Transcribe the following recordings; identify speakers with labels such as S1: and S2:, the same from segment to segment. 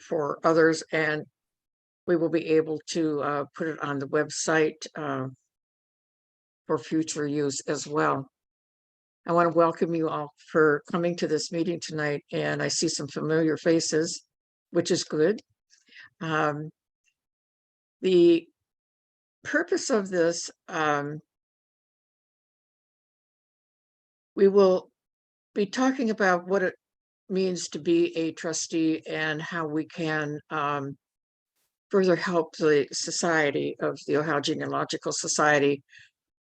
S1: for others, and we will be able to put it on the website for future use as well. I want to welcome you all for coming to this meeting tonight, and I see some familiar faces, which is good. The purpose of this, we will be talking about what it means to be a trustee and how we can further help the Society of the Ohio Genealogical Society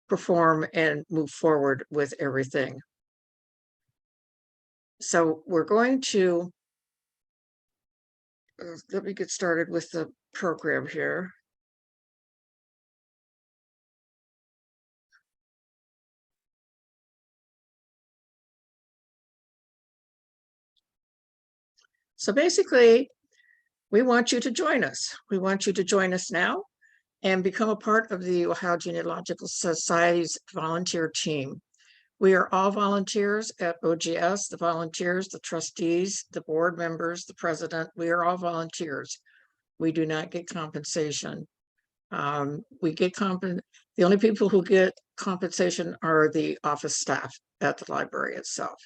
S1: perform and move forward with everything. So we're going to, let me get started with the program here. So basically, we want you to join us. We want you to join us now and become a part of the Ohio Genealogical Society's volunteer team. We are all volunteers at OGS, the volunteers, the trustees, the board members, the president. We are all volunteers. We do not get compensation. The only people who get compensation are the office staff at the library itself.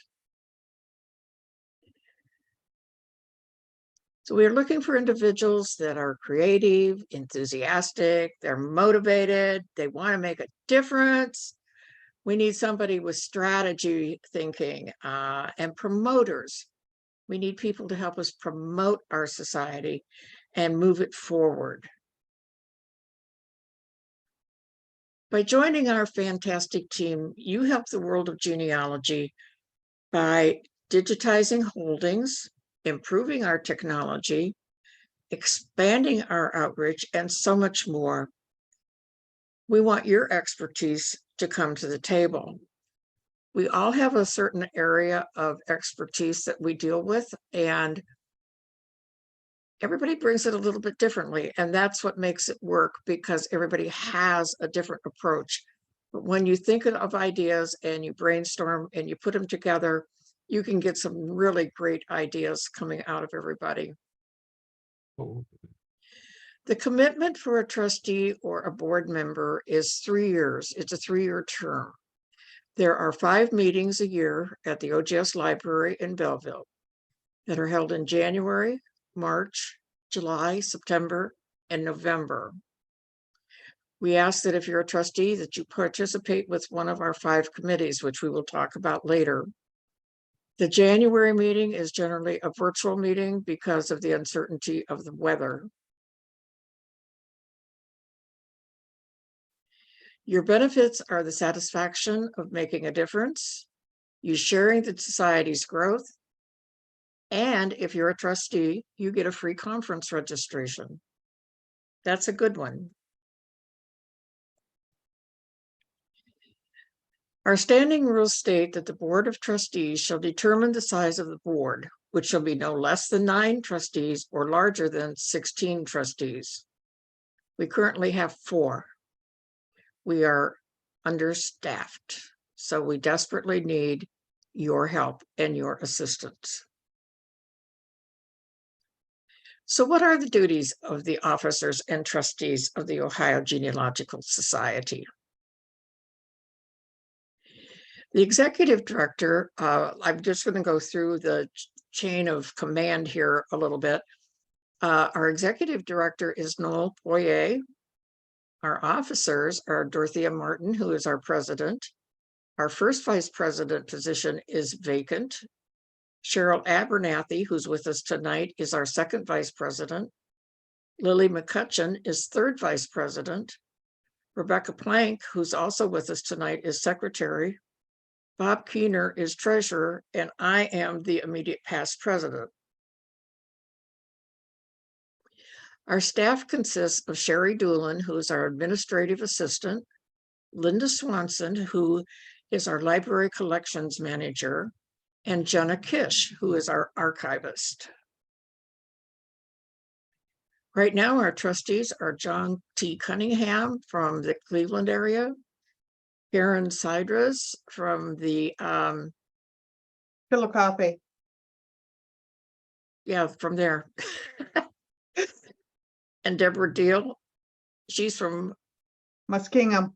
S1: So we are looking for individuals that are creative, enthusiastic, they're motivated, they want to make a difference. We need somebody with strategy thinking and promoters. We need people to help us promote our society and move it forward. By joining our fantastic team, you help the world of genealogy by digitizing holdings, improving our technology, expanding our outreach, and so much more. We want your expertise to come to the table. We all have a certain area of expertise that we deal with, and everybody brings it a little bit differently, and that's what makes it work, because everybody has a different approach. But when you think of ideas and you brainstorm and you put them together, you can get some really great ideas coming out of everybody. Oh. The commitment for a trustee or a board member is 3 years. It's a 3-year term. There are 5 meetings a year at the OGS Library in Belleville that are held in January, March, July, September, and November. We ask that if you're a trustee that you participate with one of our 5 committees, which we will talk about later. The January meeting is generally a virtual meeting because of the uncertainty of the weather. Your benefits are the satisfaction of making a difference, you sharing the society's growth, and if you're a trustee, you get a free conference registration. That's a good one. Our standing rules state that the Board of Trustees shall determine the size of the board, which shall be no less than 9 trustees or larger than 16 trustees. We currently have 4. We are understaffed, so we desperately need your help and your assistance. So what are the duties of the officers and trustees of the Ohio Genealogical Society? The executive director, I'm just going to go through the chain of command here a little bit. Our executive director is Noel Poirier. Our officers are Dorothea Martin, who is our president. Our first vice president position is vacant. Cheryl Abernathy, who's with us tonight, is our second vice president. Lily McCutcheon is third vice president. Rebecca Plank, who's also with us tonight, is secretary. Bob Keener is treasurer, and I am the immediate past president. Our staff consists of Sherry Doolin, who is our administrative assistant, Linda Swanson, who is our library collections manager, and Jenna Kish, who is our archivist. Right now, our trustees are John T. Cunningham from the Cleveland area, Karen Sidras from the
S2: Chillicothe.
S1: Yeah, from there. And Deborah Deal, she's from,
S2: Muskingum,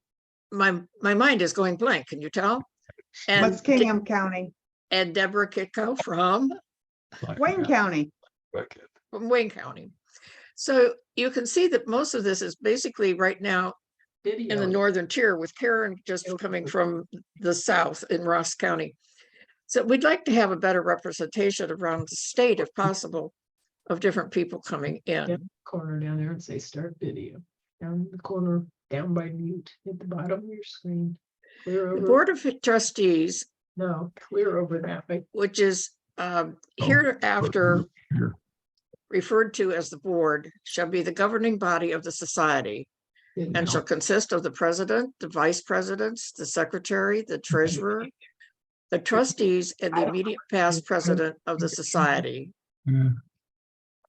S1: my mind is going blank, can you tell? And
S2: Muskingum County,
S1: and Deborah Kitco from
S2: Wayne County.
S1: Wayne County. So you can see that most of this is basically right now in the northern tier, with Karen just coming from the south in Ross County. So we'd like to have a better representation around the state, if possible, of different people coming in.
S3: Corner down there and say start video. Down in the corner, down by mute, at the bottom of your screen. Clear
S1: The
S3: over.
S1: Board of Trustees,
S3: No, clear over that way.
S1: which is hereafter referred to as the board, shall be the governing body of the society and shall consist of the president, the vice presidents, the secretary, the treasurer, the trustees, and the immediate past president of the society.
S4: Yeah.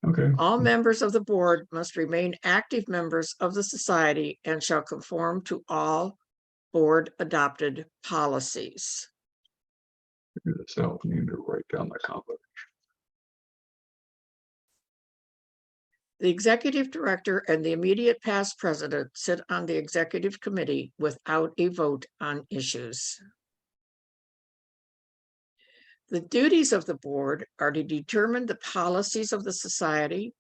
S4: Okay.
S1: All members of the board must remain active members of the society and shall conform to all board adopted policies.
S4: Figure this out. We need to write down the conflict.
S1: The executive director and the immediate past president sit on the executive committee without a vote on issues. The duties of the board are to determine the policies of the society,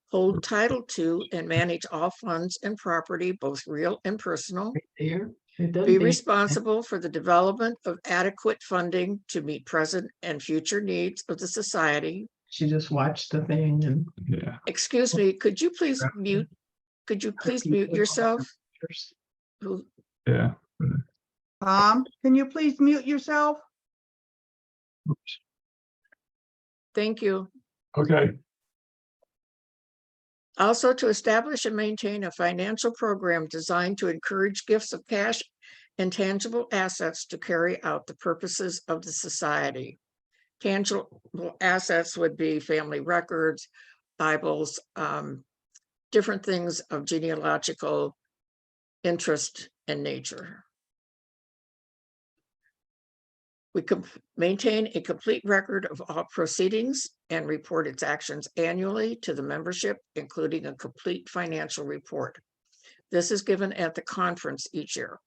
S1: hold title to and manage all funds and property, both real and personal,
S3: There. It doesn't
S1: be
S3: take-
S1: responsible for the development of adequate funding to meet present and future needs of the society.
S3: She just watched the thing and.
S4: Yeah.
S1: Excuse me, could you please mute yourself? Who-
S4: Yeah.
S2: Tom, can you please mute yourself?
S4: Oops.
S1: Thank you.
S4: Okay.
S1: Also, to establish and maintain a financial program designed to encourage gifts of cash and tangible assets to carry out the purposes of the society. Tangible assets would be family records, Bibles, different things of genealogical interest and nature. We can maintain a complete record of all proceedings and report its actions annually to the membership, including a complete financial report. This is given at the conference each year.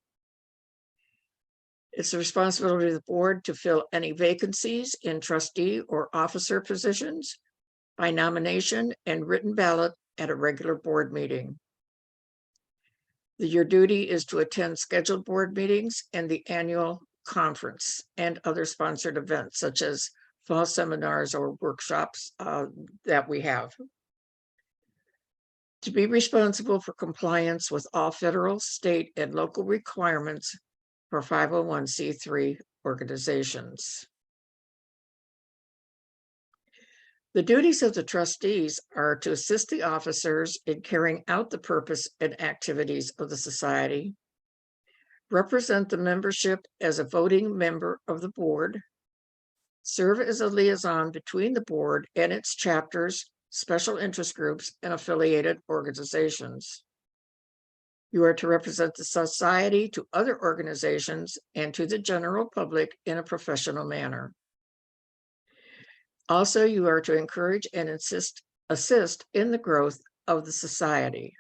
S1: It's the responsibility of the board to fill any vacancies in trustee or officer positions by nomination and written ballot at a regular board meeting. Your duty is to attend scheduled board meetings and the annual conference and other sponsored events such as fall seminars or workshops that we have. To be responsible for compliance with all federal, state, and local requirements for 501c3 organizations. The duties of the trustees are to assist the officers in carrying out the purpose and activities of the society, represent the membership as a voting member of the board, serve as a liaison between the board and its chapters, special interest groups, and affiliated organizations. You are to represent the society to other organizations and to the general public in a professional manner. Also, you are to encourage and assist in the growth of the society.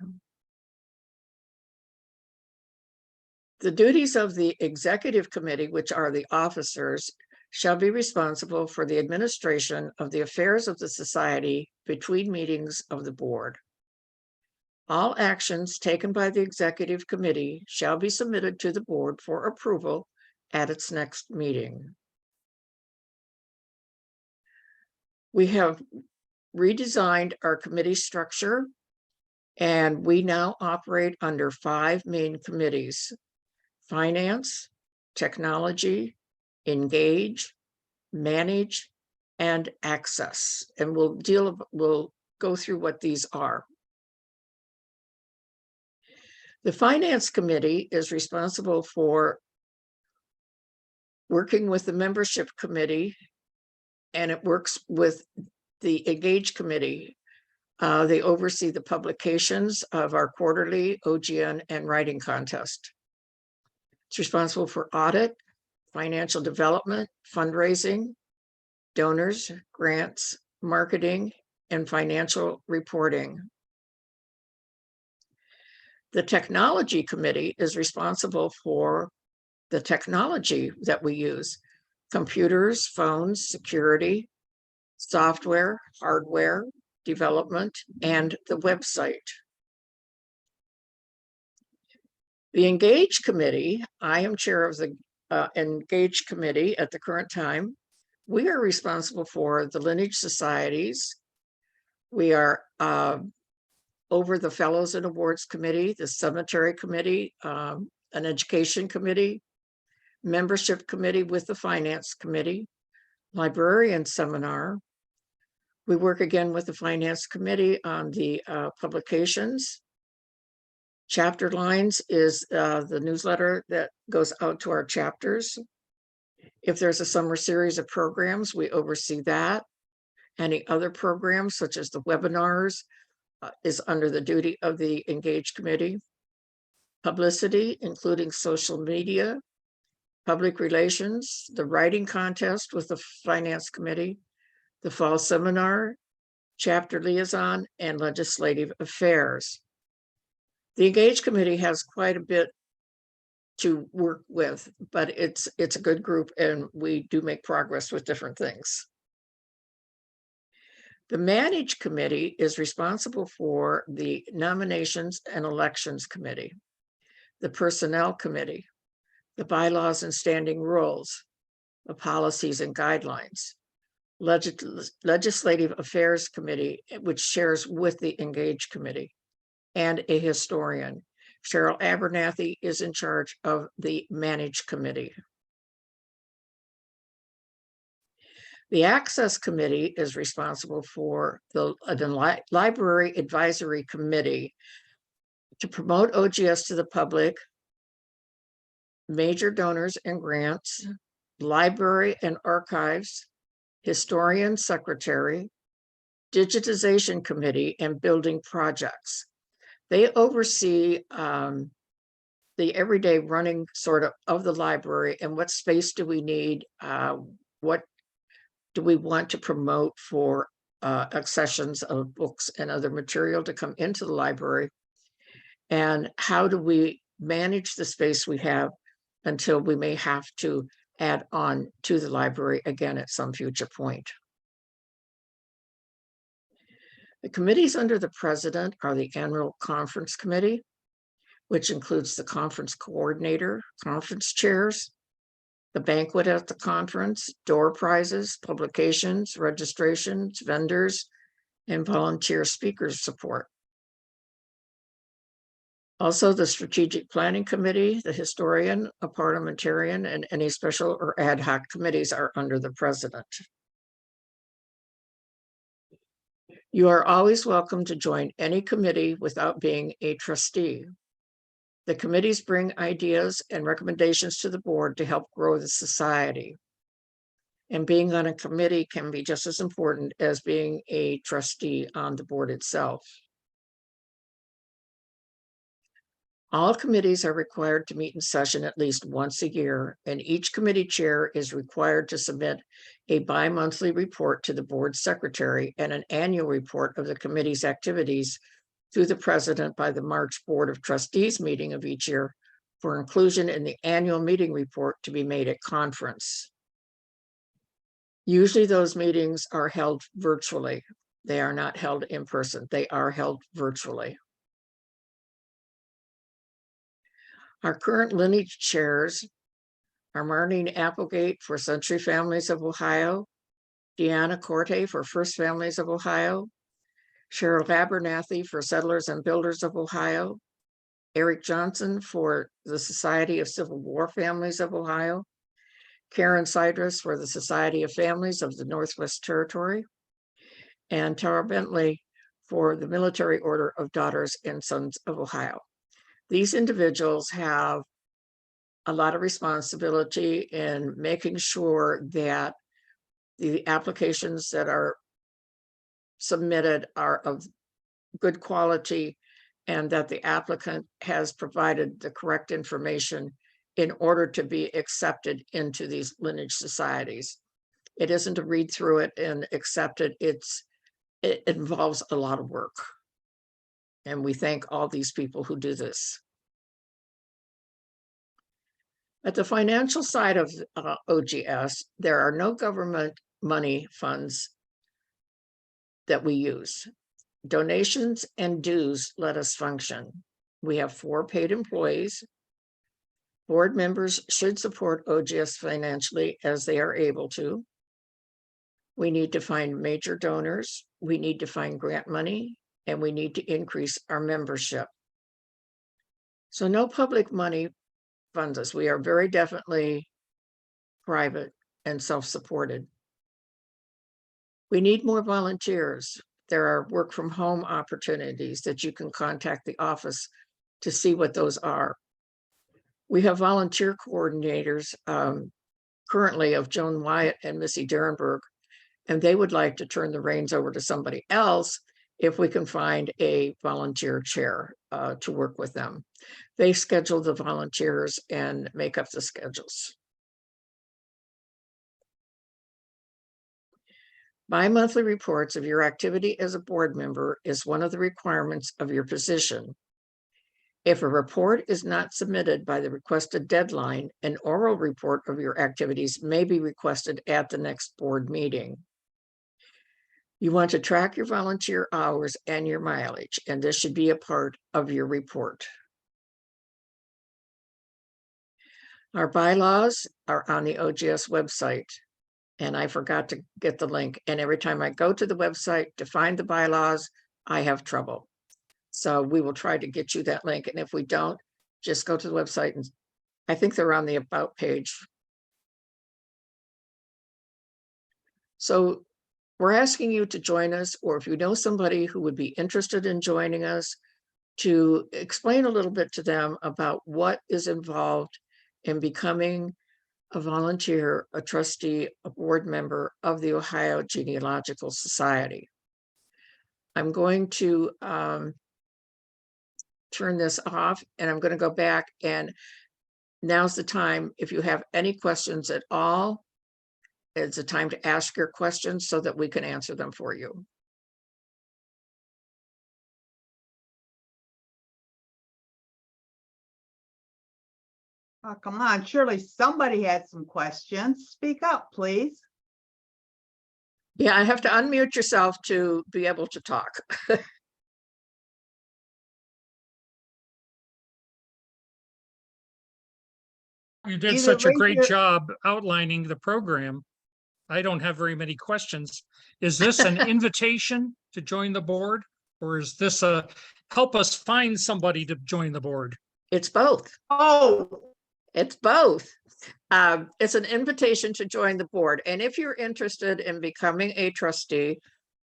S1: The duties of the executive committee, which are the officers, shall be responsible for the administration of the affairs of the society between meetings of the board. All actions taken by the executive committee shall be submitted to the board for approval at its next meeting. We have redesigned our committee structure, and we now operate under 5 main committees: finance, technology, engage, manage, and access. And we'll go through what these are. The finance committee is responsible for working with the membership committee, and it works with the engage committee. They oversee the publications of our quarterly OGN and writing contest. It's responsible for audit, financial development, fundraising, donors, grants, marketing, and financial reporting. The Technology Committee is responsible for the technology that we use: computers, phones, security, software, hardware, development, and the website. The Engage Committee, I am chair of the Engage Committee at the current time. We are responsible for the lineage societies. We are over the Fellows and Awards Committee, the Cemetery Committee, an Education Committee, Membership Committee with the Finance Committee, Librarian Seminar. We work again with the Finance Committee on the publications. Chapter Lines is the newsletter that goes out to our chapters. If there's a summer series of programs, we oversee that. Any other programs, such as the webinars, is under the duty of the Engage Committee. Publicity, including social media, public relations, the writing contest with the Finance Committee, the fall seminar, chapter liaison, and legislative affairs. The Engage Committee has quite a bit to work with, but it's a good group and we do make progress with different things. The Manage Committee is responsible for the Nominations and Elections Committee, the Personnel Committee, the Bylaws and Standing Rules, the Policies and Guidelines, Legislative Affairs Committee, which shares with the Engage Committee, and a historian. Cheryl Abernathy is in charge of the Manage Committee. The Access Committee is responsible for the Library Advisory Committee to promote OGS to the public, major donors and grants, library and archives, historian secretary, digitization committee, and building projects. They oversee the everyday running sort of the library and what space do we need, what do we want to promote for accessions of books and other material to come into the library, and how do we manage the space we have until we may have to add on to the library again at some future point. The committees under the president are the Annual Conference Committee, which includes the conference coordinator, conference chairs, the banquet at the conference, door prizes, publications, registrations, vendors, and volunteer speakers support. Also, the Strategic Planning Committee, the historian, a parliamentarian, and any special or ad hoc committees are under the president. You are always welcome to join any committee without being a trustee. The committees bring ideas and recommendations to the board to help grow the society. And being on a committee can be just as important as being a trustee on the board itself. All committees are required to meet in session at least once a year, and each committee chair is required to submit a bi-monthly report to the board secretary and an annual report of the committee's activities to the president by the March Board of Trustees meeting of each year for inclusion in the annual meeting report to be made at conference. Usually those meetings are held virtually. They are not held in person. They are held virtually. Our current lineage chairs are Marlene Applegate for Century Families of Ohio, Deanna Corte for First Families of Ohio, Cheryl Abernathy for Settlers and Builders of Ohio, Eric Johnson for the Society of Civil War Families of Ohio, Karen Sidrus for the Society of Families of the Northwest Territory, and Tara Bentley for the Military Order of Daughters and Sons of Ohio. These individuals have a lot of responsibility in making sure that the applications that are submitted are of good quality and that the applicant has provided the correct information in order to be accepted into these lineage societies. It isn't to read through it and accept it. It involves a lot of work. And we thank all these people who do this. At the financial side of OGS, there are no government money funds that we use. Donations and dues let us function. We have 4 paid employees. Board members should support OGS financially as they are able to. We need to find major donors. We need to find grant money, and we need to increase our membership. So no public money funds us. We are very definitely private and self-supported. We need more volunteers. There are work from home opportunities that you can contact the office to see what those are. We have volunteer coordinators currently of Joan Wyatt and Missy Derenberg, and they would like to turn the reins over to somebody else if we can find a volunteer chair to work with them. They schedule the volunteers and make up the schedules. Bi-monthly reports of your activity as a board member is one of the requirements of your position. If a report is not submitted by the requested deadline, an oral report of your activities may be requested at the next board meeting. You want to track your volunteer hours and your mileage, and this should be a part of your report. Our bylaws are on the OGS website, and I forgot to get the link. And every time I go to the website to find the bylaws, I have trouble. So we will try to get you that link. And if we don't, just go to the website, and I think they're on the About page. So we're asking you to join us, or if you know somebody who would be interested in joining us, to explain a little bit to them about what is involved in becoming a volunteer, a trustee, a board member of the Ohio Genealogical Society. I'm going to turn this off, and I'm going to go back, and now's the time. If you have any questions at all, it's a time to ask your questions so that we can answer them for you.
S2: Oh, come on, surely somebody had some questions. Speak up, please.
S1: Yeah, I have to unmute yourself to be able to talk.
S5: You did
S2: Either
S5: such a
S2: raise
S5: great
S2: your-
S5: job outlining the program. I don't have very many questions. Is this an invitation to join the board, or is this a help us find somebody to join the board?
S1: It's both.
S2: Oh,
S1: It's both. It's an invitation to join the board. And if you're interested in becoming a trustee,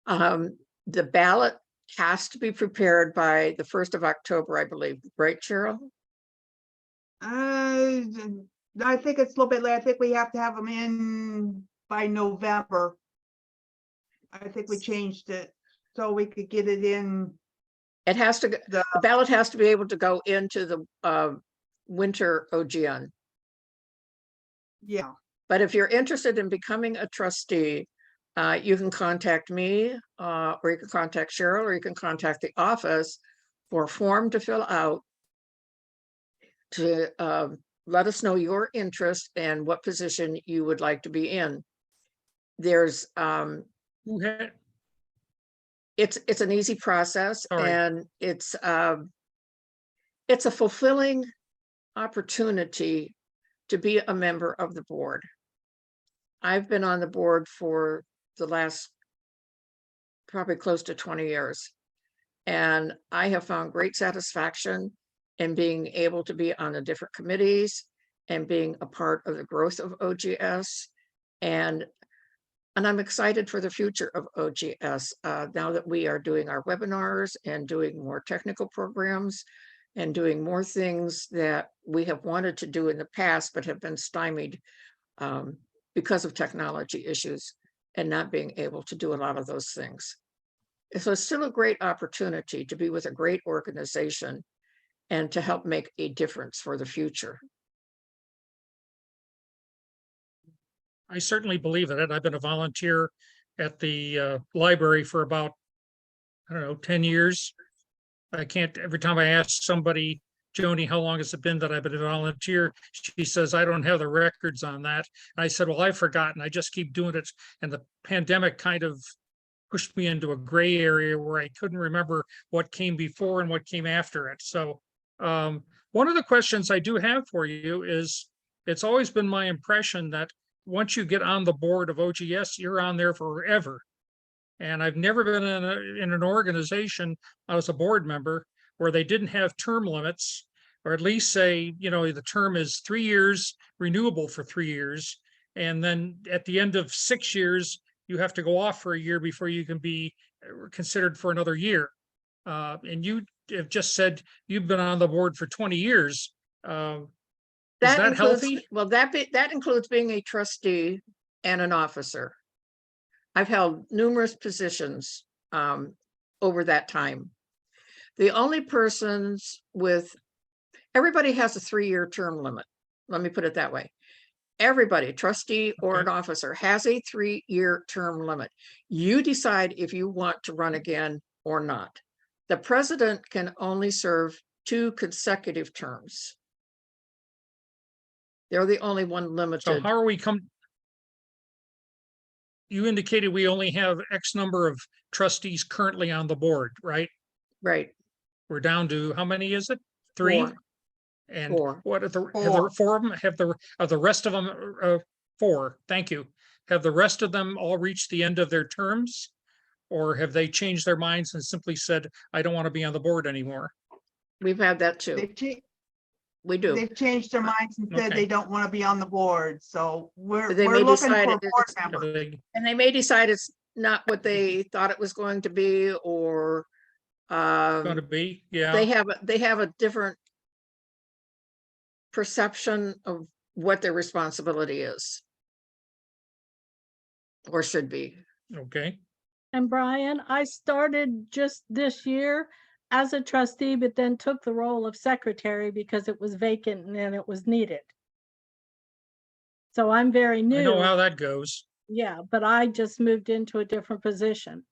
S1: the ballot has to be prepared by the 1st of October, I believe. Right, Cheryl?
S2: I think it's a little bit late. I think we have to have them in by November. I think we changed it so we could get it in.
S1: It has to, the ballot has to be able to go into the winter OGN.
S2: Yeah,
S1: But if you're interested in becoming a trustee, you can contact me, or you can contact Cheryl, or you can contact the office for a form to fill out to let us know your interest and what position you would like to be in. There's
S5: Who had,
S1: it's an easy process,
S5: Sorry.
S1: and it's a fulfilling opportunity to be a member of the board. I've been on the board for the last probably close to 20 years, and I have found great satisfaction in being able to be on the different committees and being a part of the growth of OGS. And I'm excited for the future of OGS now that we are doing our webinars and doing more technical programs and doing more things that we have wanted to do in the past, but have been stymied because of technology issues and not being able to do a lot of those things. So it's still a great opportunity to be with a great organization and to help make a difference for the future.
S5: I certainly believe in it. I've been a volunteer at the library for about, I don't know, 10 years. I can't, every time I ask somebody, Joni, how long has it been that I've been a volunteer? She says, I don't have the records on that. And I said, well, I've forgotten. I just keep doing it. And the pandemic kind of pushed me into a gray area where I couldn't remember what came before and what came after it. So one of the questions I do have for you is, it's always been my impression that once you get on the board of OGS, you're on there forever. And I've never been in an organization, I was a board member, where they didn't have term limits, or at least say, you know, the term is 3 years, renewable for 3 years. And then at the end of 6 years, you have to go off for a year before you can be considered for another year. And you have just said you've been on the board for 20 years. Is that
S1: includes,
S5: healthy?
S1: well, that includes being a trustee and an officer. I've held numerous positions over that time. The only persons everybody has a 3-year term limit. Let me put it that way. Everybody, trustee or an officer, has a 3-year term limit. You decide if you want to run again or not. The president can only serve 2 consecutive terms. They're the only one
S5: So
S1: limited.
S5: how are we you indicated we only have X number of trustees currently on the board, right?
S1: Right.
S5: We're down to, how many is it? 3?
S1: 4.
S5: And
S1: 4.
S5: what are the, have
S2: Four.
S5: the 4 of them, are the rest of them, 4, thank you. Have the rest of them all reached the end of their terms? Or have they changed their minds and simply said, I don't want to be on the board anymore?
S1: We've had that too. We do.
S2: They've changed their minds and said
S5: Okay.
S2: they don't want to be on the board, so we're
S1: They may
S2: looking for
S1: decide
S2: a board
S1: it's-
S5: Have
S2: member.
S5: they-
S1: And they may decide it's not what they thought it was going to be, or
S5: Going to be, yeah.
S1: they have a different perception of what their responsibility is or should be.
S5: Okay,
S6: And Brian, I started just this year as a trustee, but then took the role of secretary because it was vacant and it was needed. So I'm very
S5: I know
S6: new,
S5: how that goes.
S6: yeah, but I just moved into a different position.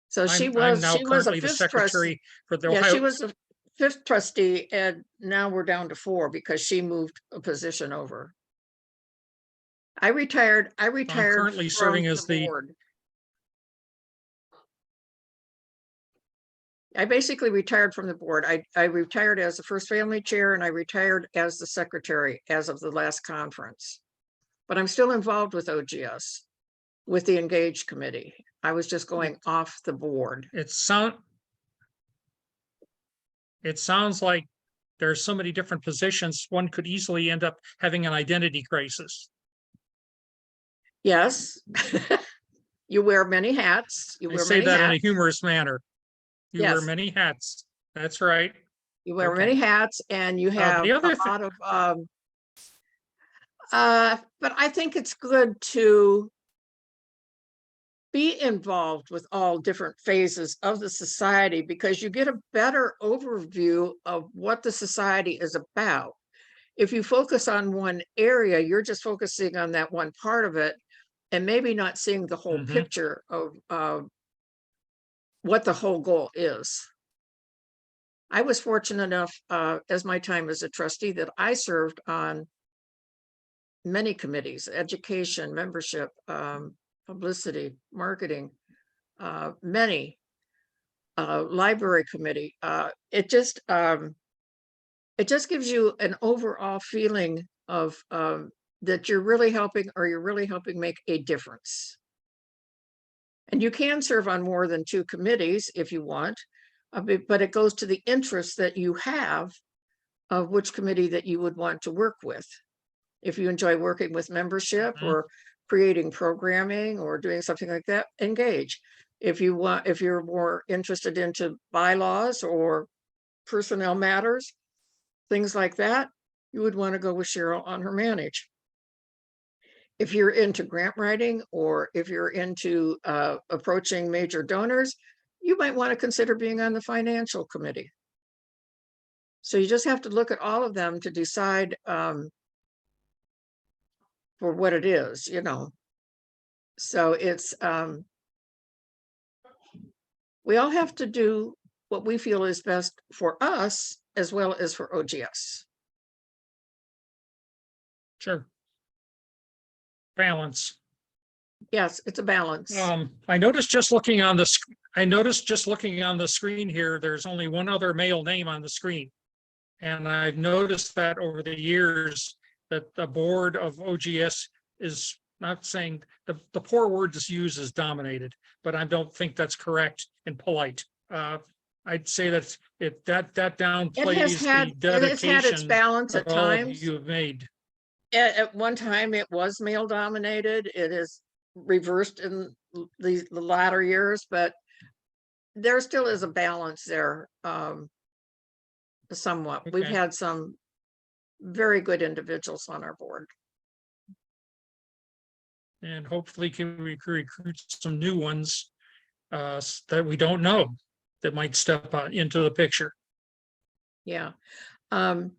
S1: So
S5: I'm now
S1: she was a
S5: currently the
S1: 5th trustee.
S5: secretary for the
S1: Yeah, she
S5: Ohio.
S1: was a 5th trustee, and now we're down to 4 because she moved a position over. I retired
S5: currently
S1: from
S5: serving as the-
S1: board. I basically retired from the board. I retired as the first family chair, and I retired as the secretary as of the last conference. But I'm still involved with OGS, with the Engage Committee. I was just going off the board.
S5: It sounds like there's so many different positions, one could easily end up having an identity crisis.
S1: Yes. You wear many hats. You
S5: I
S1: wear
S5: say
S1: many
S5: that in a
S1: hats.
S5: humorous manner. You wear
S1: Yes.
S5: many hats. That's right.
S1: You wear
S5: Okay.
S1: many hats, and you have
S5: the other
S1: a lot of but I think it's good to be involved with all different phases of the society, because you get a better overview of what the society is about. If you focus on one area, you're just focusing on that one part of it, and maybe not seeing the whole
S5: Mhm.
S1: picture of what the whole goal is. I was fortunate enough, as my time as a trustee, that I served on many committees: education, membership, publicity, marketing, many, library committee. It just gives you an overall feeling of that you're really helping make a difference. And you can serve on more than 2 committees if you want, but it goes to the interest that you have of which committee that you would want to work with. If you enjoy working with membership
S5: Mhm.
S1: or creating programming or doing something like that, engage. If you're more interested into bylaws or personnel matters, things like that, you would want to go with Cheryl on her manage. If you're into grant writing, or if you're into approaching major donors, you might want to consider being on the financial committee. So you just have to look at all of them to decide for what it is, you know. So it's, we all have to do what we feel is best for us as well as for OGS.
S5: Sure. Balance.
S1: Yes, it's a balance.
S5: I noticed just looking on the, I noticed just looking on the screen here, there's only one other male name on the screen. And I've noticed that over the years that the board of OGS is not saying, the poor word to use is dominated, but I don't think that's correct and polite. I'd say that that downplays the
S1: It has had its
S5: dedication
S1: balance at
S5: that all of
S1: times.
S5: you have made.
S1: At one time, it was male dominated. It is reversed in the latter years, but there still is a balance there. Somewhat. We've
S5: Okay.
S1: had some very good individuals on our board.
S5: And hopefully can we recruit some new ones that we don't know that might step into the picture.
S1: Yeah. Tom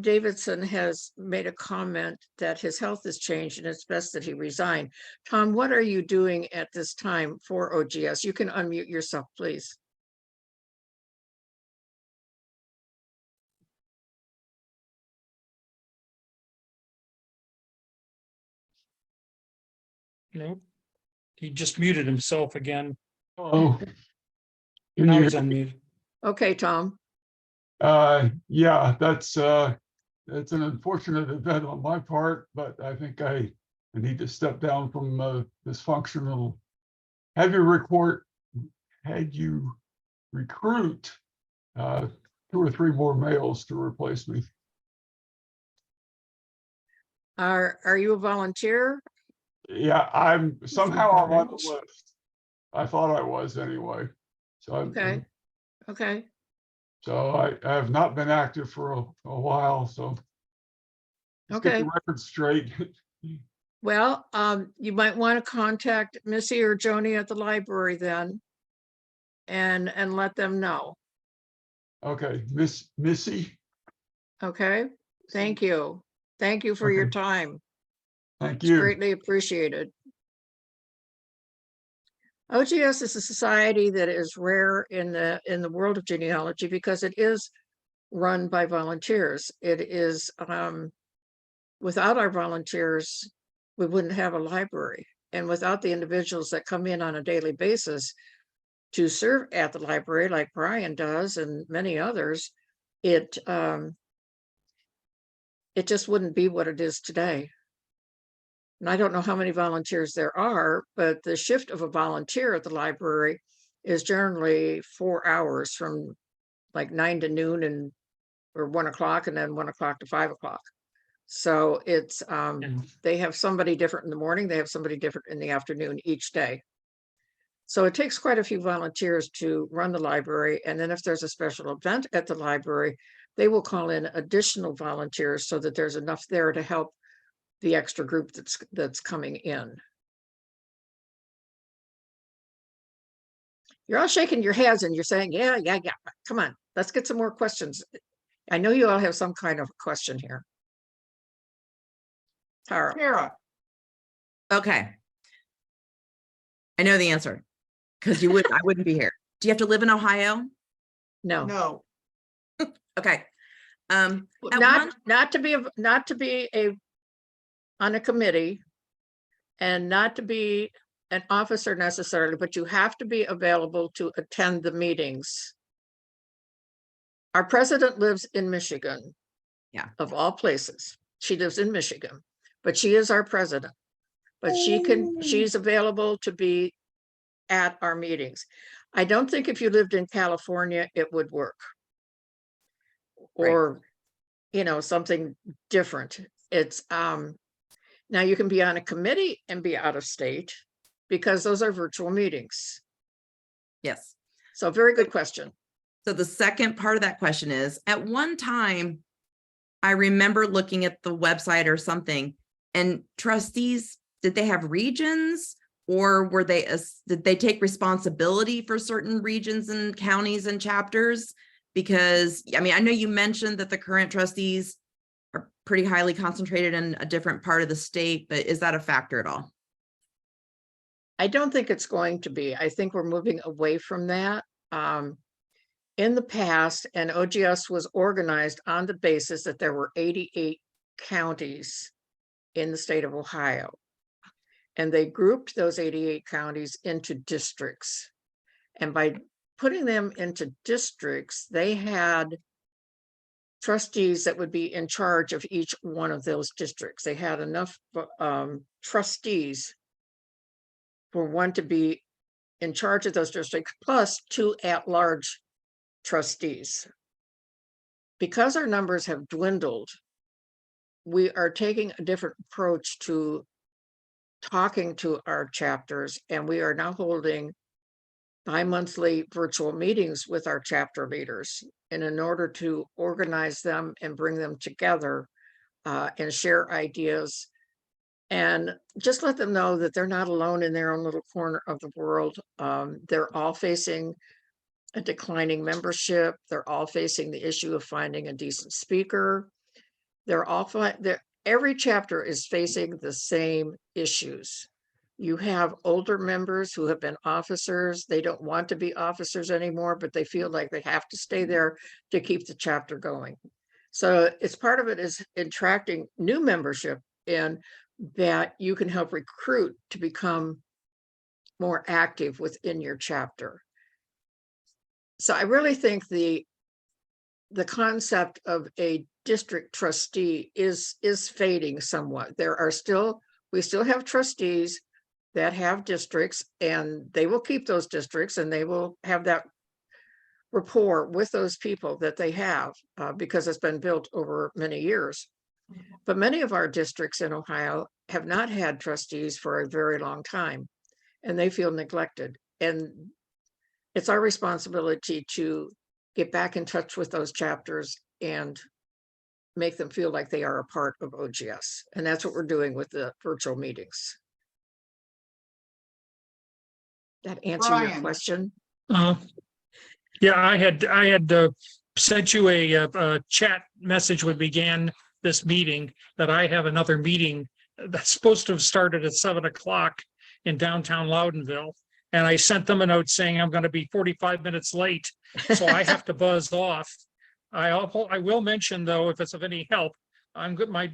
S1: Davidson has made a comment that his health has changed and it's best that he resign. Tom, what are you doing at this time for OGS? You can unmute yourself, please.
S5: Nope. He just muted himself again.
S4: Oh. Can
S5: Now
S4: you
S5: he's
S4: hear me?
S5: unmuted.
S1: Okay, Tom.
S4: Yeah, that's an unfortunate event on my part, but I think I need to step down from this functional. Have you recruit 2 or 3 more males to replace me?
S1: Are you a volunteer?
S4: Yeah, I'm somehow on the list. I thought I was anyway. So
S1: Okay. Okay.
S4: So I have not been active for a while, so let's get
S1: Okay.
S4: the record straight.
S1: Well, you might want to contact Missy or Joni at the library then and let them know.
S4: Okay, Missy,
S1: Okay. Thank you. Thank you for your
S4: Okay.
S1: time.
S4: thank
S1: It's
S4: you.
S1: greatly appreciated. OGS is a society that is rare in the world of genealogy because it is run by volunteers. It is, without our volunteers, we wouldn't have a library. And without the individuals that come in on a daily basis to serve at the library, like Brian does and many others, it just wouldn't be what it is today. And I don't know how many volunteers there are, but the shift of a volunteer at the library is generally 4 hours from like 9 to noon or 1 o'clock and then 1 o'clock to 5 o'clock. So it's, they have somebody different in the morning, they have somebody different in the afternoon each day. So it takes quite a few volunteers to run the library. And then if there's a special event at the library, they will call in additional volunteers so that there's enough there to help the extra group that's coming in. You're all shaking your heads and you're saying, yeah. Come on, let's get some more questions. I know you all have some kind of question here. Tara.
S2: Tara,
S7: Okay. I know the answer because I wouldn't be here. Do you have to live in Ohio?
S1: No,
S2: no,
S7: Okay. At
S1: not to be on a committee and not to be an officer necessarily, but you have to be available to attend the meetings. Our president lives in Michigan.
S7: Yeah.
S1: Of all places. She lives in Michigan, but she is our president. But she's available to be at our meetings. I don't think if you lived in California, it would work. Or, you know, something different. It's, now you can be on a committee and be out of state because those are virtual meetings.
S7: Yes.
S1: So very good question.
S7: So the second part of that question is, at one time, I remember looking at the website or something, and trustees, did they have regions, or did they take responsibility for certain regions and counties and chapters? Because, I mean, I know you mentioned that the current trustees are pretty highly concentrated in a different part of the state, but is that a factor at all?
S1: I don't think it's going to be. I think we're moving away from that. In the past, and OGS was organized on the basis that there were 88 counties in the state of Ohio. And they grouped those 88 counties into districts. And by putting them into districts, they had trustees that would be in charge of each one of those districts. They had enough trustees for one to be in charge of those districts, plus 2 at-large trustees. Because our numbers have dwindled, we are taking a different approach to talking to our chapters, and we are now holding bi-monthly virtual meetings with our chapter leaders. And in order to organize them and bring them together and share ideas, and just let them know that they're not alone in their own little corner of the world. They're all facing a declining membership. They're all facing the issue of finding a decent speaker. Every chapter is facing the same issues. You have older members who have been officers. They don't want to be officers anymore, but they feel like they have to stay there to keep the chapter going. So it's part of it is attracting new membership, and that you can help recruit to become more active within your chapter. So I really think the concept of a district trustee is fading somewhat. We still have trustees that have districts, and they will keep those districts, and they will have that rapport with those people that they have because it's been built over many years. But many of our districts in Ohio have not had trustees for a very long time, and they feel neglected. And it's our responsibility to get back in touch with those chapters and make them feel like they are a part of OGS. And that's what we're doing with the virtual meetings. That answer your
S2: Brian.
S1: question?
S5: Yeah, I had sent you a chat message when we began this meeting that I have another meeting that's supposed to have started at 7 o'clock in downtown Loudonville. And I sent them a note saying I'm going to be 45 minutes late, so I have to buzz off. I will mention, though, if it's of any help, I'm good. My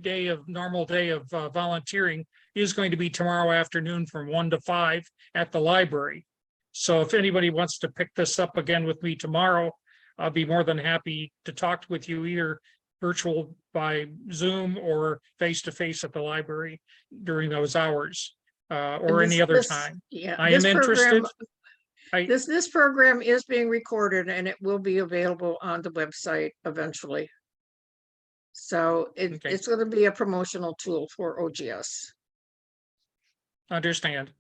S5: normal day of volunteering is going to be tomorrow afternoon from 1 to 5 at the library. So if anybody wants to pick this up again with me tomorrow, I'll be more than happy to talk with you either virtual by Zoom or face-to-face at the library during those hours or any other time.
S1: Yeah,
S5: I am interested.
S1: This program is being recorded, and it will be available on the website eventually. So it's going to be a promotional tool for OGS.
S5: Understand.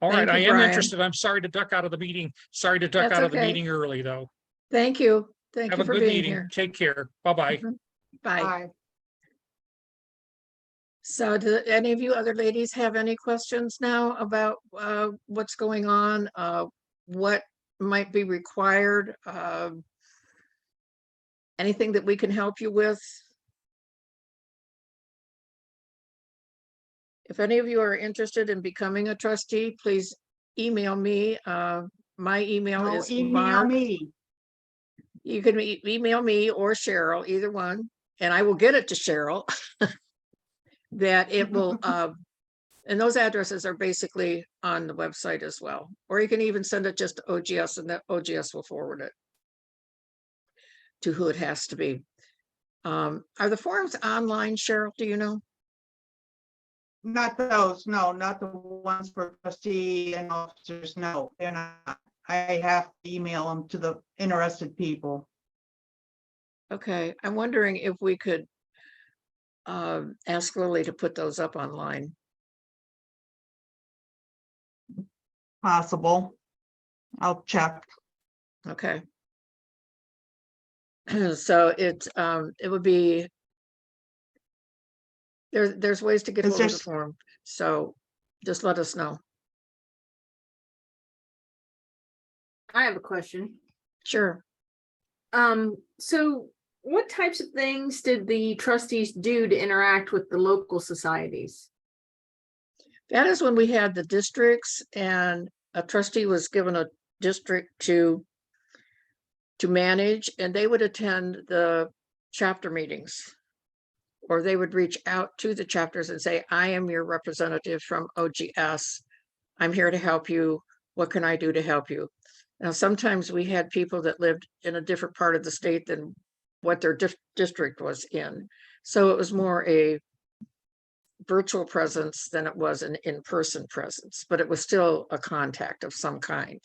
S5: All
S1: Thank
S5: right,
S1: you,
S5: I am
S1: Brian.
S5: interested. I'm sorry to duck out of the meeting. Sorry to duck
S1: That's
S5: out of the
S1: okay.
S5: meeting early, though.
S1: Thank you. Thank
S5: Have
S1: you
S5: a
S1: for
S5: good
S1: being
S5: meeting.
S1: here.
S5: Take care. Bye-bye.
S1: Mhm. Bye.
S2: Bye.
S1: So do any of you other ladies have any questions now about what's going on? What might be required? Anything that we can help you with? If any of you are interested in becoming a trustee, please email me. My email
S2: No,
S1: is
S2: email
S1: Mark.
S2: me.
S1: You can email me or Cheryl, either one, and I will get it to Cheryl. That it will, and those addresses are basically on the website as well. Or you can even send it just to OGS, and that OGS will forward it to who it has to be. Are the forms online, Cheryl? Do you know?
S2: Not those, no, not the ones for trustee and officers, no, they're not. I have to email them to the interested people.
S1: Okay, I'm wondering if we could ask Lily to put those up online.
S2: Possible. I'll check.
S1: Okay. So it would be, there's ways to get
S2: Is
S1: hold of the
S2: there-
S1: form, so just let us know.
S8: I have a question.
S1: Sure.
S8: So what types of things did the trustees do to interact with the local societies?
S1: That is when we had the districts and a trustee was given a district to manage, and they would attend the chapter meetings. Or they would reach out to the chapters and say, I am your representative from OGS. I'm here to help you. What can I do to help you? Now, sometimes we had people that lived in a different part of the state than what their district was in. So it was more a virtual presence than it was an in-person presence, but it was still a contact of some kind.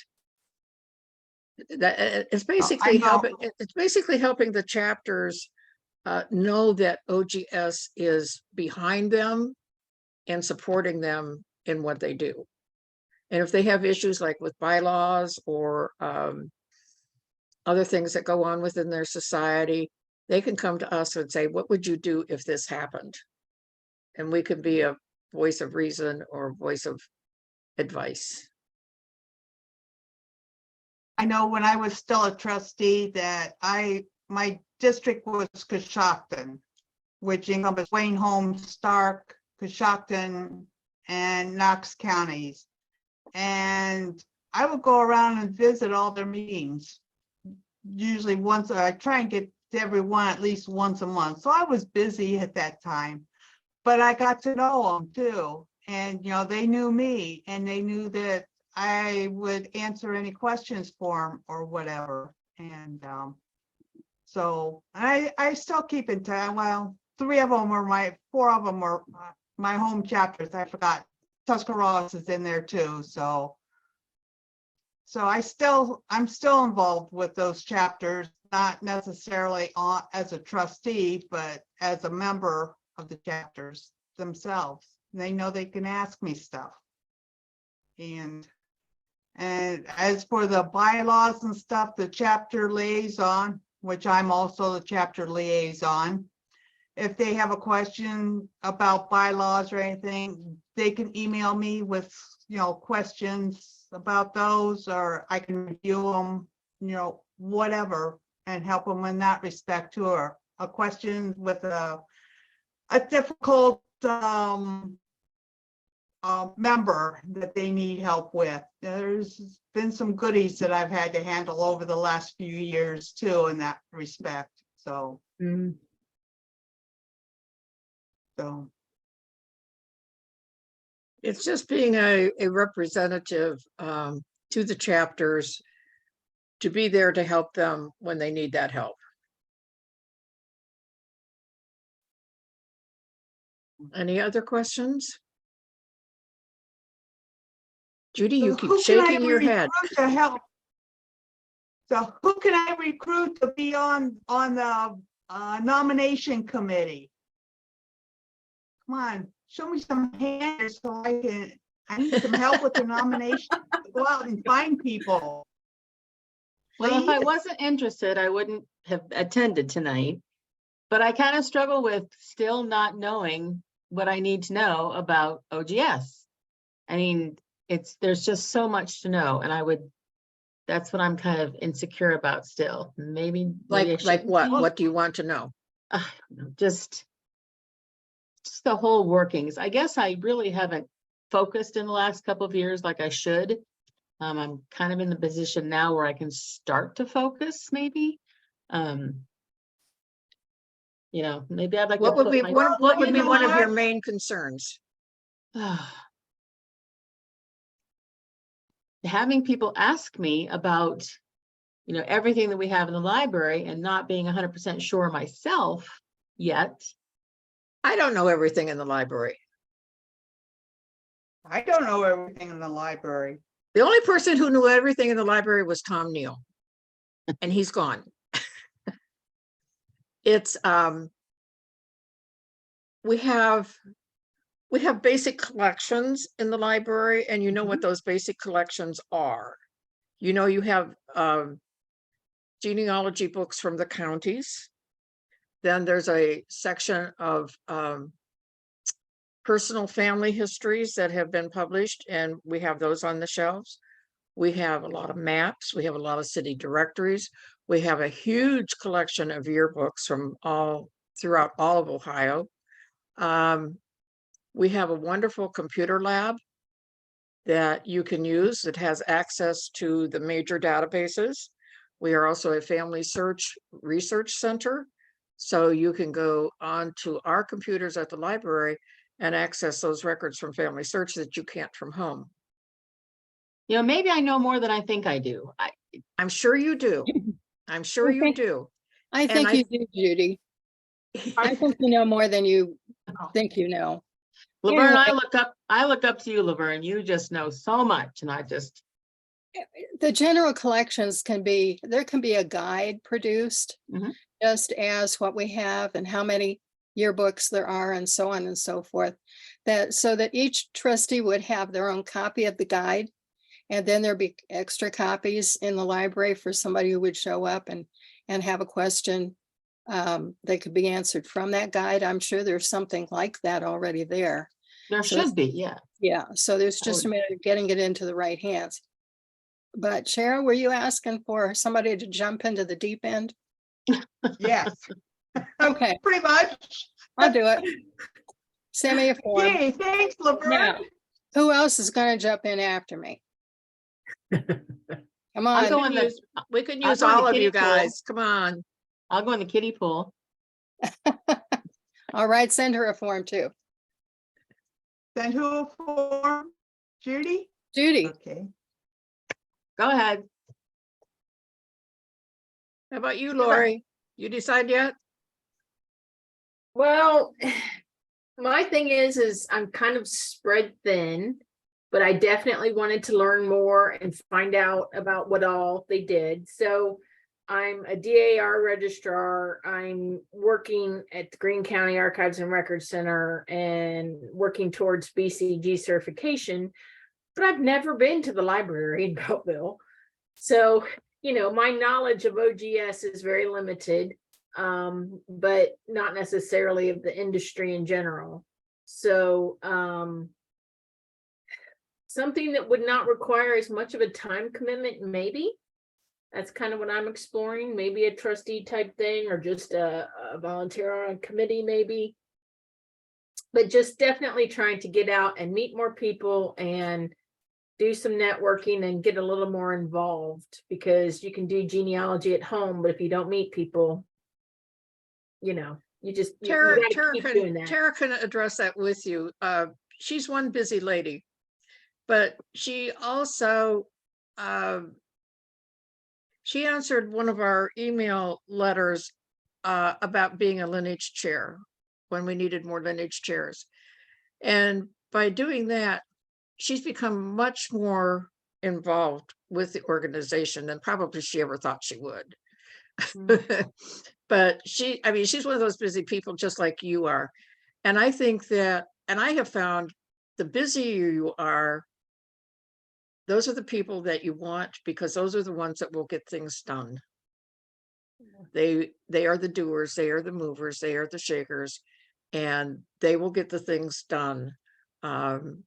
S1: That it's basically
S2: know.
S1: helping the chapters know that OGS is behind them and supporting them in what they do. And if they have issues like with bylaws or other things that go on within their society, they can come to us and say, what would you do if this happened? And we could be a voice of reason or voice of advice.
S2: I know when I was still a trustee that my district was Coshocton, which encompassed Wayne Home, Stark, Coshocton, and Knox counties. And I would go around and visit all their meetings. Usually once, I try and get to everyone at least once a month. So I was busy at that time, but I got to know them too. And, you know, they knew me and they knew that I would answer any questions for them or whatever. And so I still keep in touch. Well, 4 of them were my home chapters. I forgot Tuscarawas is in there too. So I'm still involved with those chapters, not necessarily as a trustee, but as a member of the chapters themselves. They know they can ask me stuff. And as for the bylaws and stuff, the chapter liaison, which I'm also the chapter liaison, if they have a question about bylaws or anything, they can email me with, you know, questions about those, or I can review them, you know, whatever, and help them in that respect too, or a question with a difficult member that they need help with. There's been some goodies that I've had to handle over the last few years too in that respect. So, so
S1: It's just being a representative to the chapters to be there to help them when they need that help. Any other questions? Judy, you keep
S2: who can I
S1: shaking your head.
S2: recruit to help? So who can I recruit to be on the nomination committee? Come on, show me some hands so I need some help with the nomination. Go out and find people.
S3: Well, if I
S2: Please?
S3: wasn't interested, I wouldn't have attended tonight. But I kind of struggle with still not knowing what I need to know about OGS. I mean, there's just so much to know, and that's what I'm kind of insecure about still. Maybe I
S1: Like
S3: shouldn't
S1: what?
S3: be.
S1: What do you want to know?
S3: I don't know, just the whole workings. I guess I really haven't focused in the last couple of years like I should. I'm kind of in the position now where I can start to focus, maybe. You know, maybe I'd like
S1: What
S3: to
S1: would
S3: put
S1: be
S3: my
S1: what would be one of your
S2: what?
S1: main concerns?
S3: having people ask me about, you know, everything that we have in the library and not being 100% sure myself yet.
S1: I don't know everything in the library.
S2: I don't know everything in the library.
S1: The only person who knew everything in the library was Tom Neal, and he's gone. It's we have basic collections in the library, and you know what those basic collections are. You know, you have genealogy books from the counties. Then there's a section of personal family histories that have been published, and we have those on the shelves. We have a lot of maps. We have a lot of city directories. We have a huge collection of yearbooks from throughout all of Ohio. We have a wonderful computer lab that you can use. It has access to the major databases. We are also a family search research center. So you can go onto our computers at the library and access those records from family search that you can't from home.
S3: You know, maybe I know more than I think I do.
S1: I'm sure you do. I'm sure you
S9: Okay.
S1: do.
S9: I
S1: And
S9: think
S1: I-
S9: you do, Judy. I think you know more than you think you know.
S3: Laverne,
S9: Anyway.
S3: I look up to you, Laverne. You just know so much, and I just,
S9: The general collections there can be a guide produced,
S3: Mhm.
S9: just as what we have and how many yearbooks there are and so on and so forth. So that each trustee would have their own copy of the guide. And then there'd be extra copies in the library for somebody who would show up and have a question. They could be answered from that guide. I'm sure there's something like that already there.
S3: there
S9: So
S3: should be, yeah.
S9: Yeah, so there's just a matter of getting it into the right hands. But Cheryl, were you asking for somebody to jump into the deep end?
S2: Yes.
S9: Okay,
S2: Pretty much.
S9: I'll do it. Send me a form.
S2: Yay, thanks, Laverne.
S9: Now, who else is gonna jump in after me? Come
S3: I'm
S9: on,
S3: going the,
S1: We can
S3: I'll
S1: use
S3: go in the
S1: all of you
S3: kiddie pool.
S1: guys. Come on.
S3: I'll go in the kiddie pool.
S9: all right, send her a form too.
S2: Send who a form? Judy?
S9: Judy,
S2: Okay.
S3: Go ahead.
S1: How about you,
S2: Sure.
S1: Lori? You decide yet?
S8: Well, my thing is I'm kind of spread thin, but I definitely wanted to learn more and find out about what all they did. So I'm a DAR registrar. I'm working at the Greene County Archives and Records Center and working towards BCG certification, but I've never been to the library in Beltville. So, you know, my knowledge of OGS is very limited, but not necessarily of the industry in general. So, something that would not require as much of a time commitment, maybe. That's kind of what I'm exploring, maybe a trustee type thing or just a volunteer on a committee, maybe. But just definitely trying to get out and meet more people and do some networking and get a little more involved, because you can do genealogy at home, but if you don't meet people, you know, you just you gotta keep doing that.
S1: Tara can address that with you. She's one busy lady, but she also she answered one of our email letters about being a lineage chair when we needed more lineage chairs. And by doing that, she's become much more involved with the organization than probably she ever thought she would. But I mean, she's one of those busy people just like you are. And I think that, and I have found the busier you are, those are the people that you want, because those are the ones that will get things done. They are the doers, they are the movers, they are the shakers, and they will get the things done. I'm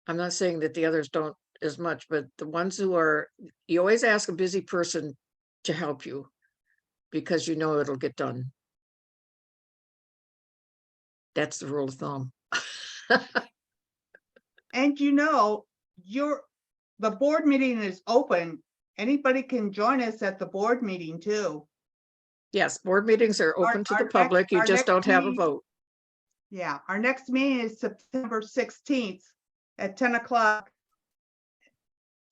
S1: not saying that the others don't as much, but the ones who are, you always ask a busy person to help you because you know it'll get done. That's the rule of thumb.
S2: And you know, the board meeting is open. Anybody can join us at the board meeting too.
S1: Yes, board meetings are open to the public. You
S2: our
S1: just
S2: next
S1: don't have a
S2: meeting-
S1: vote.
S2: Yeah, our next meeting is September 16th at 10 o'clock.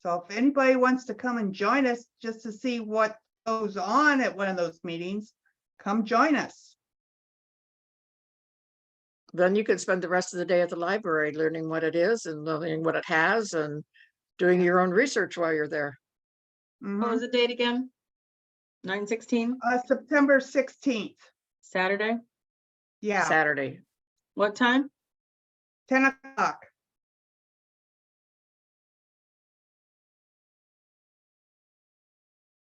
S2: So if anybody wants to come and join us just to see what goes on at one of those meetings, come join us.
S1: Then you could spend the rest of the day at the library learning what it is and learning what it has and doing your own research while you're there.
S3: What was the date again? 9/16,
S2: September 16th.
S3: Saturday?
S2: Yeah,
S1: Saturday.
S3: What time?
S2: 10 o'clock.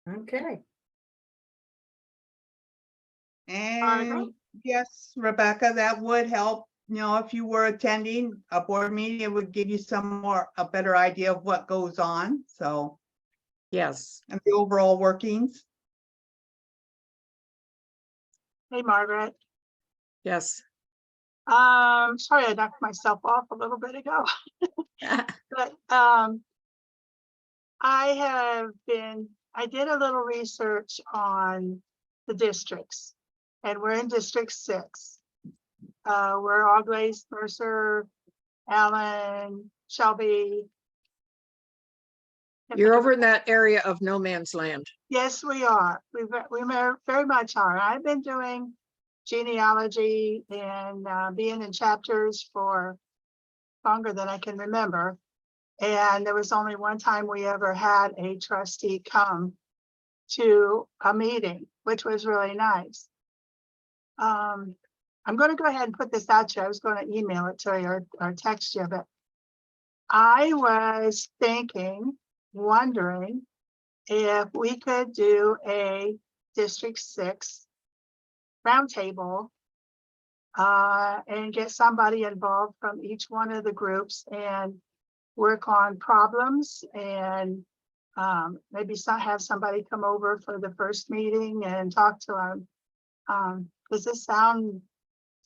S8: Okay.
S2: And yes, Rebecca, that would help. You know, if you were attending a board meeting, it would give you a better idea of what goes on. So
S1: Yes,
S2: and the overall workings.
S10: Hey, Margaret.
S1: yes.
S10: Sorry, I knocked myself off a little bit ago, but I did a little research on the districts, and we're in District 6. We're Auglaize, Mercer, Allen, Shelby.
S1: You're over in that area of no man's land.
S10: Yes, we are. We very much are. I've been doing genealogy and being in chapters for longer than I can remember. And there was only one time we ever had a trustee come to a meeting, which was really nice. I'm going to go ahead and put this out to you. I was going to email it to you or text you, but I was wondering if we could do a District 6 roundtable and get somebody involved from each one of the groups and work on problems and maybe have somebody come over for the first meeting and talk to them. Does this sound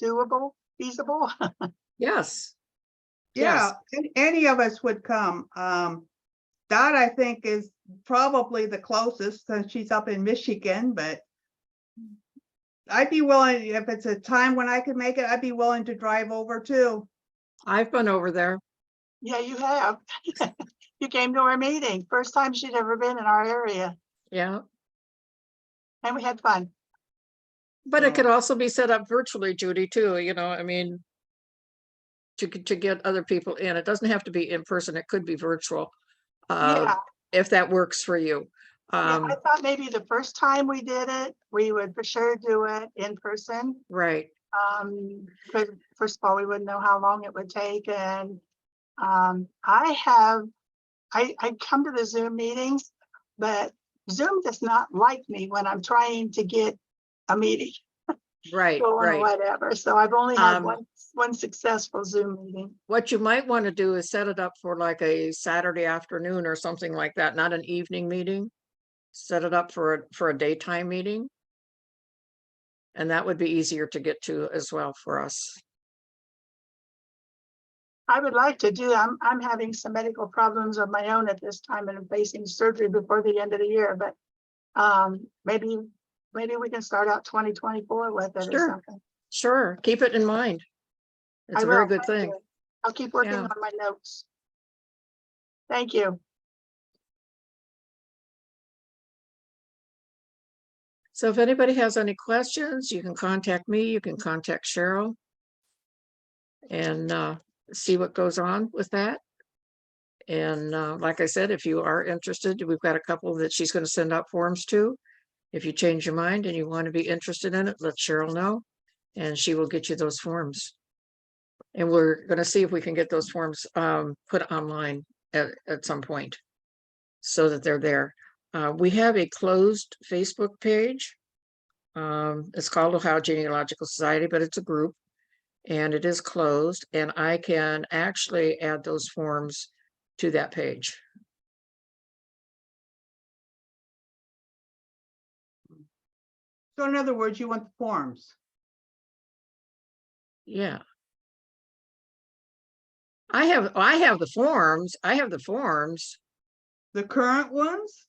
S10: doable, feasible?
S1: Yes.
S2: Yeah, any of us would come. Dot, I think, is probably the closest since she's up in Michigan, but I'd be willing, if it's a time when I could make it, I'd be willing to drive over too.
S1: I've been over there.
S10: Yeah, you have. You came to our meeting, first time she'd ever been in our area,
S1: Yeah.
S10: and we had fun.
S1: But it could
S2: So-
S1: also be set up virtually, Judy, too, you know, I mean, to get other people in. It doesn't have to be in person. It could be virtual.
S10: Yeah,
S1: If that works for you.
S10: yeah, I thought maybe the first time we did it, we would for sure do it in person.
S1: Right.
S10: Because first of all, we wouldn't know how long it would take, and I come to the Zoom meetings, but Zoom does not like me when I'm trying to get a meeting
S1: Right,
S10: going or
S1: right.
S10: whatever. So I've only had
S1: Um,
S10: one successful Zoom meeting.
S1: What you might want to do is set it up for like a Saturday afternoon or something like that, not an evening meeting. Set it up for a daytime meeting. And that would be easier to get to as well for us.
S10: I would like to do, I'm having some medical problems of my own at this time, and I'm facing surgery before the end of the year, but maybe we can start out 2024 with it or
S1: Sure.
S10: something.
S1: Sure, keep it in mind. It's
S10: I
S1: a very
S10: will,
S1: good
S10: thank
S1: thing.
S10: you. I'll keep working
S1: Yeah.
S10: on my notes. Thank you.
S1: So if anybody has any questions, you can contact me, you can contact Cheryl. And see what goes on with that. And like I said, if you are interested, we've got a couple that she's going to send out forms to. If you change your mind and you want to be interested in it, let Cheryl know, and she will get you those forms. And we're going to see if we can get those forms put online at some point so that they're there. We have a closed Facebook page. It's called Ohio Genealogical Society, but it's a group. And it is closed, and I can actually add those forms to that page.
S2: So in other words, you want the forms.
S1: Yeah. I have the forms. I have the forms.
S2: The current ones?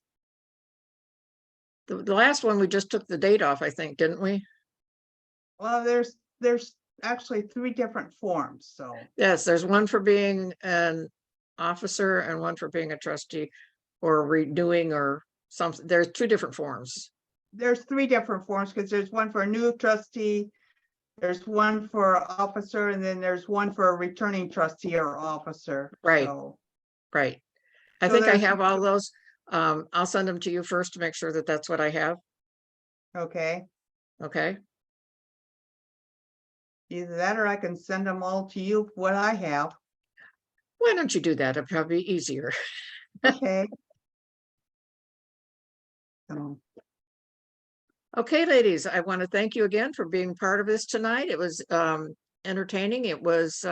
S1: The last one, we just took the date off, I think, didn't we?
S2: Well, there's actually 3 different forms, so.
S1: Yes, there's one for being an officer and one for being a trustee or renewing or something. There's 2 different forms.
S2: There's 3 different forms because there's one for a new trustee, there's one for officer, and then there's one for a returning trustee or officer.
S1: Right.
S2: So,
S1: Right. I
S2: So
S1: think I
S2: there's-
S1: have all those. I'll send them to you first to make sure that that's what I have.
S2: okay,
S1: Okay.
S2: either that or I can send them all to you, what I have.
S1: Why don't you do that? It'd probably be easier.
S2: Okay. So,
S1: Okay, ladies, I want to thank you again for being part of this tonight. It was entertaining. It was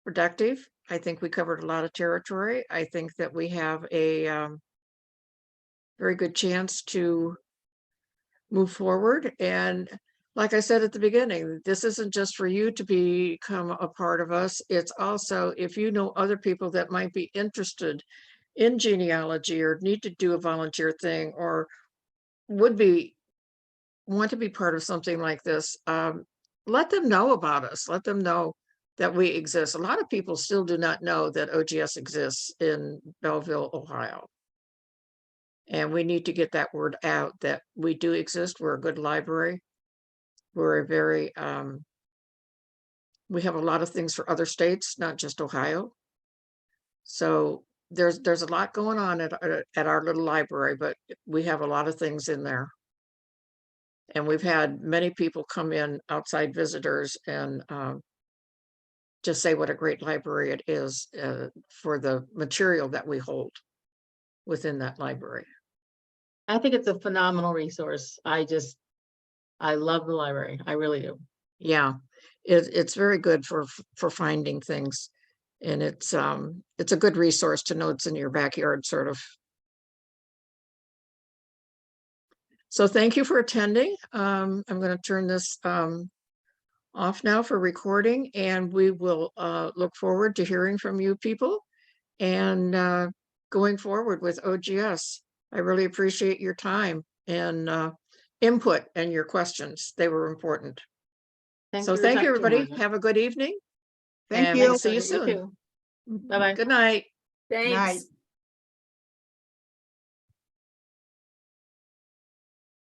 S1: productive. I think we covered a lot of territory. I think that we have a very good chance to move forward. And like I said at the beginning, this isn't just for you to become a part of us. It's also if you know other people that might be interested in genealogy or need to do a volunteer thing or would want to be part of something like this, let them know about us. Let them know that we exist. A lot of people still do not know that OGS exists in Belleville, Ohio. And we need to get that word out that we do exist. We're a good library. We're a very, we have a lot of things for other states, not just Ohio. So there's a lot going on at our little library, but we have a lot of things in there. And we've had many people come in, outside visitors, and just say what a great library it is for the material that we hold within that library.
S3: I think it's a phenomenal resource. I love the library. I really do.
S1: Yeah, it's very good for finding things. And it's a good resource to know it's in your backyard, sort of. So thank you for attending. I'm going to turn this off now for recording, and we will look forward to hearing from you people and going forward with OGS. I really appreciate your time and input and your questions. They were important. So thank you, everybody. Have a good evening.
S2: Thank
S1: And
S2: you.
S1: we'll see you soon.
S3: Bye-bye.
S1: Good night.
S8: Thanks.
S2: Night.